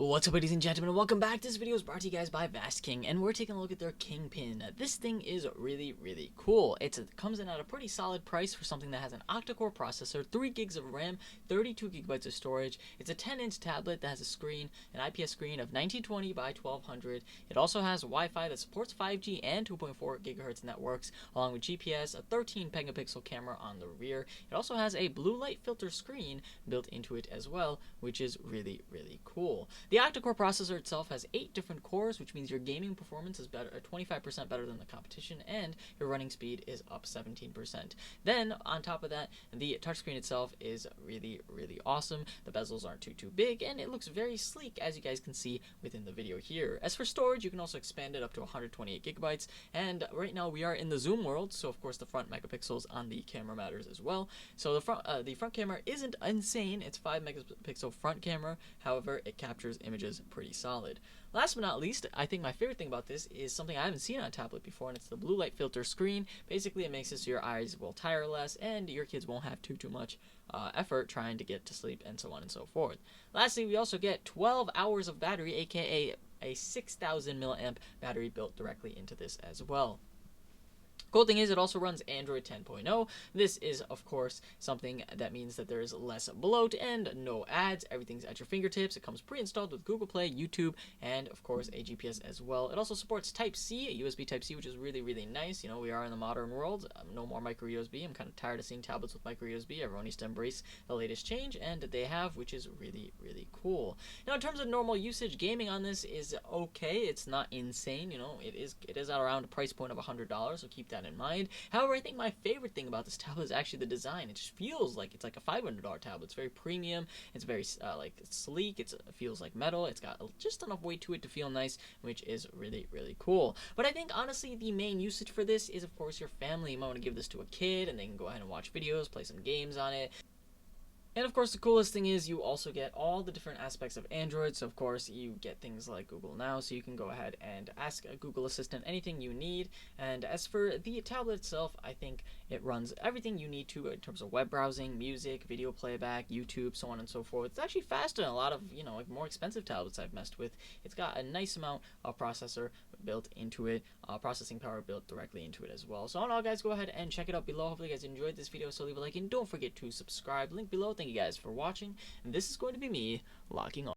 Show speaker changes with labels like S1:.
S1: What's up, ladies and gentlemen, and welcome back. This video is brought to you guys by Vastking, and we're taking a look at their Kingpin. This thing is really cool. It comes in at a pretty solid price for something that has an octa-core processor, 3 gigs of RAM, 32 gigabytes of storage. It's a 10-inch tablet that has a screen, an IPS screen of 1920 by 1200. It also has Wi-Fi that supports 5G and 2.4 gigahertz networks, along with GPS, a 13 megapixel camera on the rear. It also has a blue light filter screen built into it as well, which is really cool. The octa-core processor itself has 8 different cores, which means your gaming performance is better, 25% better than the competition, and your running speed is up 17%. Then, on top of that, the touchscreen itself is really awesome. The bezels aren't too big, and it looks very sleek, as you guys can see within the video here. As for storage, you can also expand it up to 128 gigabytes, and right now we are in the zoom world, so of course the front megapixels on the camera matters as well. So the front camera isn't insane. It's 5 megapixel front camera, however, it captures images pretty solid. Last but not least, I think my favorite thing about this is something I haven't seen on a tablet before, and it's the blue light filter screen. Basically, it makes it so your eyes will tire less, and your kids won't have too much effort trying to get to sleep, and so on and so forth. Lastly, we also get 12 hours of battery, aka a 6,000 milliamp battery built directly into this as well. Cool thing is, it also runs Android 10.0. This is, of course, something that means that there is less bloat and no ads. Everything's at your fingertips. It comes pre-installed with Google Play, YouTube, and, of course, a GPS as well. It also supports Type-C, USB Type-C, which is really nice. You know, we are in the modern world. No more micro USB. I'm kind of tired of seeing tablets with micro USB. Everyone needs to embrace the latest change, and they have, which is really cool. Now, in terms of normal usage, gaming on this is okay. It's not insane. You know, it is at around a price point of $100, so keep that in mind. However, I think my favorite thing about this tablet is actually the design. It just feels like it's like a $500 tablet. It's very premium. It's very it's sleek. It feels like metal. It's got just enough weight to it to feel nice, which is really cool. But I think honestly the main usage for this is, of course, your family. You might want to give this to a kid and they can go ahead and watch videos, play some games on it. And of course, the coolest thing is you also get all the different aspects of Android. So of course, you get things like Google Now, so you can go ahead and ask a Google Assistant anything you need. And as for the tablet itself, I think it runs everything you need to in terms of web browsing, music, video playback, YouTube, so on and so forth. It's actually faster than a lot of, like more expensive tablets I've messed with. It's got a nice amount of processor built into it, processing power built directly into it as well. So all in all, guys, go ahead and check it out below. Hopefully you guys enjoyed this video, so leave a like and don't forget to subscribe. Link below. Thank you guys for watching, and this is going to be me logging off.